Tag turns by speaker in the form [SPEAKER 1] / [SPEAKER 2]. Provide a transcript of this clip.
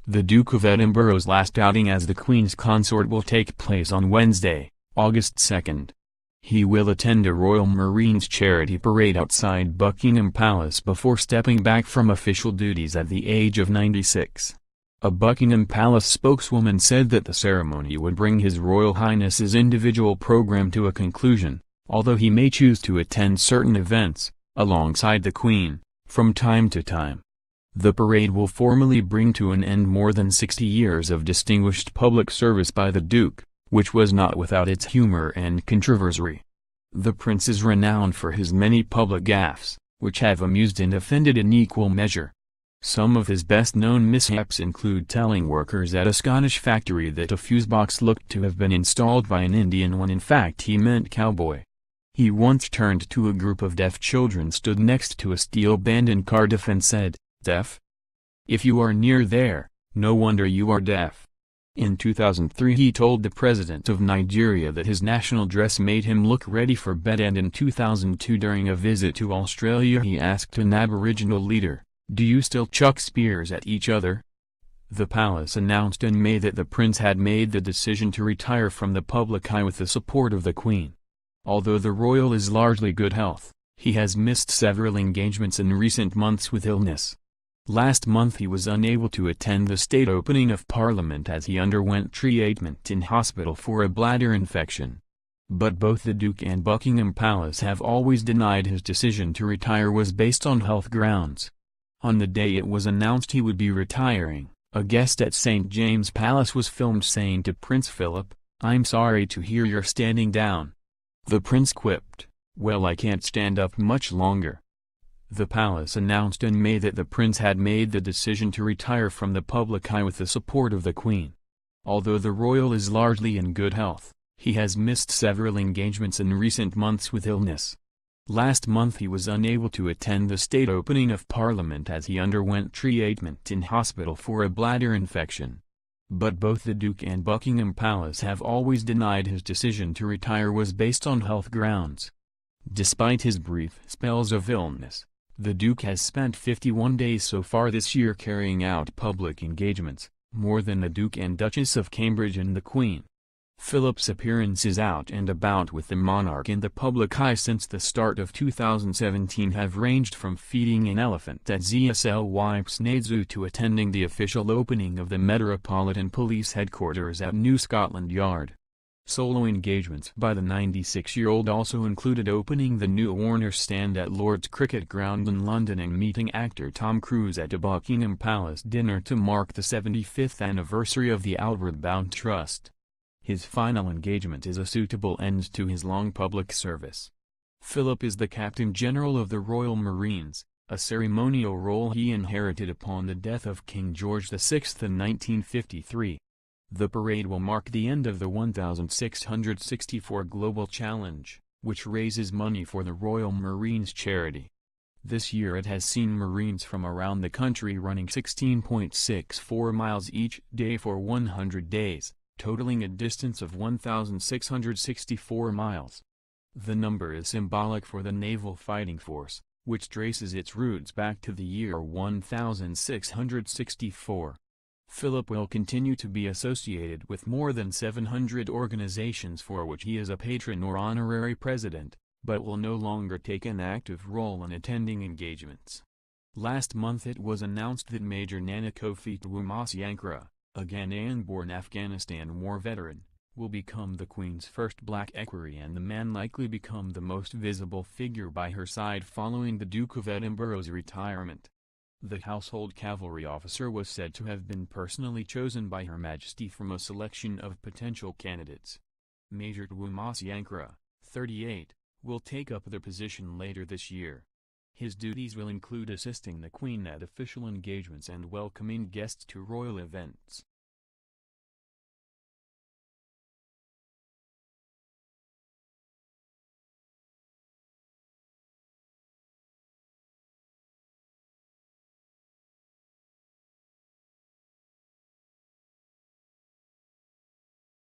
[SPEAKER 1] The Duke of Edinburgh's last outing as the Queen's consort will take place on Wednesday, August 2nd. He will attend a Royal Marines charity parade outside Buckingham Palace before stepping back from official duties at the age of 96. A Buckingham Palace spokeswoman said that the ceremony would bring His Royal Highness's individual program to a conclusion, although he may choose to attend certain events, alongside the Queen, from time to time. The parade will formally bring to an end more than 60 years of distinguished public service by the Duke, which was not without its humor and controversy. The Prince is renowned for his many public gaffes, which have amused and offended in equal measure. Some of his best-known mishaps include telling workers at a Scottish factory that a fuse box looked to have been installed by an Indian when in fact he meant cowboy. He once turned to a group of deaf children stood next to a steel band in Cardiff and said, "Deaf? If you are near there, no wonder you are deaf." In 2003 he told the President of Nigeria that his national dress made him look ready for bed, and in 2002 during a visit to Australia he asked an Aboriginal leader, "Do you still chuck spears at each other?" The palace announced in May that the Prince had made the decision to retire from the public eye with the support of the Queen. Although the royal is largely good health, he has missed several engagements in recent months with illness. Last month he was unable to attend the state opening of Parliament as he underwent treatment in hospital for a bladder infection. But both the Duke and Buckingham Palace have always denied his decision to retire was based on health grounds. On the day it was announced he would be retiring, a guest at St. James's Palace was filmed saying to Prince Philip, "I'm sorry to hear you're standing down." The Prince quipped, "Well, I can't stand up much longer." The palace announced in May that the Prince had made the decision to retire from the public eye with the support of the Queen. Although the royal is largely in good health, he has missed several engagements in recent months with illness. Last month he was unable to attend the state opening of Parliament as he underwent treatment in hospital for a bladder infection. But both the Duke and Buckingham Palace have always denied his decision to retire was based on health grounds. Despite his brief spells of illness, the Duke has spent 51 days so far this year carrying out public engagements, more than the Duke and Duchess of Cambridge and the Queen. Philip's appearances out and about with the monarch in the public eye since the start of 2017 have ranged from feeding an elephant at Zslwipsnade Zoo to attending the official opening of the Metropolitan Police headquarters at New Scotland Yard. Solo engagements by the 96-year-old also included opening the new Warner Stand at Lord's Cricket Ground in London and meeting actor Tom Cruise at a Buckingham Palace dinner to mark the 75th anniversary of the Outward Bound Trust. His final engagement is a suitable end to his long public service. Philip is the Captain General of the Royal Marines, a ceremonial role he inherited upon the death of King George VI in 1953. The parade will mark the end of the 1664 Global Challenge, which raises money for the Royal Marines charity. This year it has seen Marines from around the country running 16.64 miles each day for 100 days, totaling a distance of 1,664 miles. The number is symbolic for the Naval Fighting Force, which traces its roots back to the year 1664. Philip will continue to be associated with more than 700 organizations for which he is a patron or honorary president, but will no longer take an active role in attending engagements. Last month it was announced that Major Nana Kofi Twumasi-Ankara, a Ghanaian-born Afghanistan war veteran, will become the Queen's first black equerry and the man likely become the most visible figure by her side following the Duke of Edinburgh's retirement. The household cavalry officer was said to have been personally chosen by Her Majesty from a selection of potential candidates. Major Twumasi-Ankara, 38, will take up the position later this year. His duties will include assisting the Queen at official engagements and welcoming guests to royal events.